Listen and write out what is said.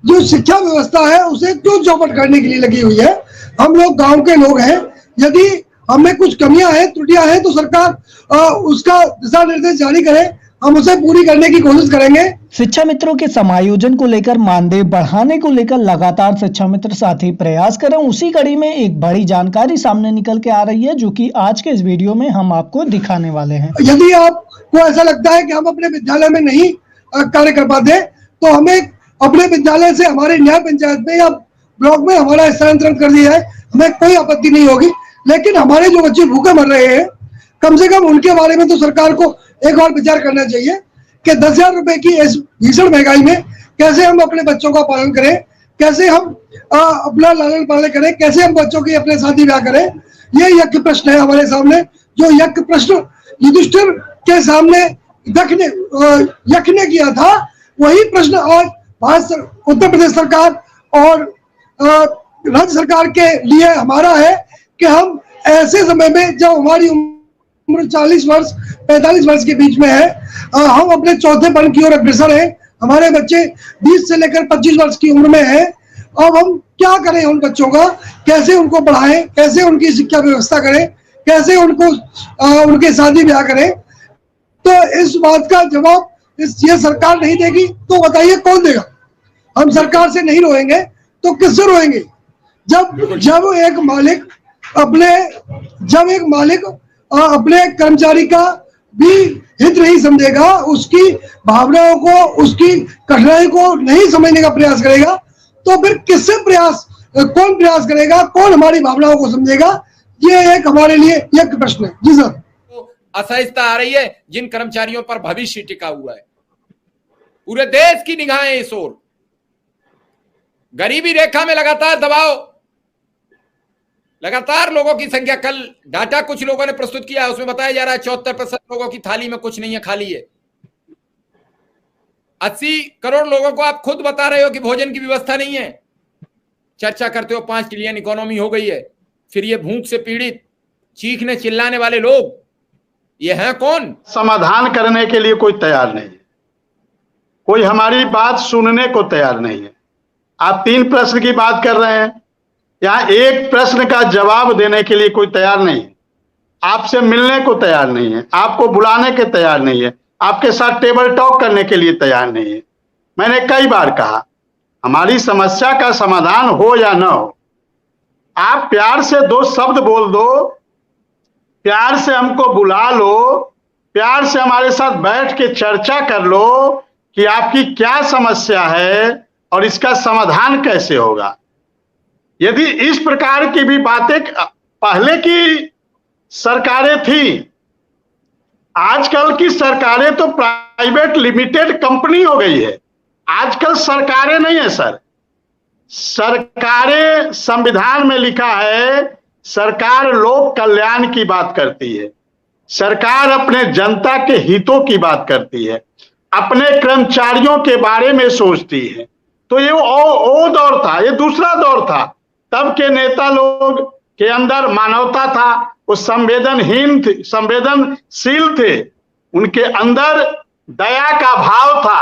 जो शिक्षा व्यवस्था है उसे क्यों चौपट करने के लिए लगी हुई है। हम लोग गांव के लोग हैं, यदि हमें कुछ कमियां हैं, त्रुटियां हैं, तो सरकार उसका दिशा निर्देश जारी करे, हम उसे पूरी करने की कोशिश करेंगे। शिक्षा मित्रों के समायोजन को लेकर, मानदेय बढ़ाने को लेकर लगातार शिक्षा मित्र साथी प्रयास कर रहे हैं। उसी कड़ी में एक बड़ी जानकारी सामने निकल के आ रही है, जो कि आज के इस वीडियो में हम आपको दिखाने वाले हैं। यदि आपको ऐसा लगता है कि हम अपने विद्यालय में नहीं कार्य कर पाते, तो हमें अपने विद्यालय से हमारे न्याय पंचायत में या ब्लॉक में हमारा स्थानांतरण कर दिया है, हमें कोई आपत्ति नहीं होगी। लेकिन हमारे जो बच्चे भूखे मर रहे हैं, कम से कम उनके बारे में तो सरकार को एक और विचार करना चाहिए कि 10,000 रुपए की इस भीषण महंगाई में कैसे हम अपने बच्चों का पालन करें, कैसे हम अपना लालन पालन करें, कैसे हम बच्चों की अपने शादी ब्याह करें। ये यज्ञ प्रश्न है हमारे सामने, जो यज्ञ प्रश्न युधिष्ठिर के सामने यज्ञ ने किया था, वही प्रश्न आज उत्तर प्रदेश सरकार और राज्य सरकार के लिए हमारा है कि हम ऐसे समय में जब हमारी उम्र 40 वर्ष 45 वर्ष के बीच में है, हम अपने चौथे पन की ओर अग्रसर हैं, हमारे बच्चे 20 से लेकर 25 वर्ष की उम्र में हैं। अब हम क्या करें उन बच्चों का, कैसे उनको पढ़ाएं, कैसे उनकी शिक्षा व्यवस्था करें, कैसे उनको उनके शादी ब्याह करें। तो इस बात का जवाब ये सरकार नहीं देगी तो बताइए कौन देगा। हम सरकार से नहीं रोएंगे तो किससे रोएंगे। जब एक मालिक अपने कर्मचारी का भी हित नहीं समझेगा, उसकी भावनाओं को, उसकी कठिनाई को नहीं समझने का प्रयास करेगा, तो फिर कौन प्रयास करेगा, कौन हमारी भावनाओं को समझेगा। ये एक हमारे लिए एक प्रश्न है। जी सर। असहजता आ रही है जिन कर्मचारियों पर भविष्य टिका हुआ है। पूरे देश की निगाहें इस ओर। गरीबी रेखा में लगातार दबाव, लगातार लोगों की संख्या, कल डाटा कुछ लोगों ने प्रस्तुत किया, उसमें बताया जा रहा है 74% लोगों की थाली में कुछ नहीं है, खाली है। 80 करोड़ लोगों को आप खुद बता रहे हो कि भोजन की व्यवस्था नहीं है। चर्चा करते हो 5 ट्रिलियन इकोनॉमी हो गई है, फिर ये भूख से पीड़ित चीखने चिल्लाने वाले लोग, ये हैं कौन? समाधान करने के लिए कोई तैयार नहीं है, कोई हमारी बात सुनने को तैयार नहीं है। आप 3 प्रश्न की बात कर रहे हैं, यहाँ एक प्रश्न का जवाब देने के लिए कोई तैयार नहीं है, आपसे मिलने को तैयार नहीं है, आपको बुलाने के तैयार नहीं है, आपके साथ टेबल टॉक करने के लिए तैयार नहीं है। मैंने कई बार कहा, हमारी समस्या का समाधान हो या ना हो, आप प्यार से 2 शब्द बोल दो, प्यार से हमको बुला लो, प्यार से हमारे साथ बैठ के चर्चा कर लो कि आपकी क्या समस्या है और इसका समाधान कैसे होगा। यदि इस प्रकार की भी बातें पहले की सरकारें थी, आजकल की सरकारें तो प्राइवेट लिमिटेड कंपनी हो गई है। आजकल सरकारें नहीं है सर, सरकारें, संविधान में लिखा है सरकार लोक कल्याण की बात करती है, सरकार अपने जनता के हितों की बात करती है, अपने कर्मचारियों के बारे में सोचती है। तो ये वो दौर था, ये दूसरा दौर था। तब के नेता लोग के अंदर मानवता था, वो संवेदनशील थे, उनके अंदर दया का भाव था।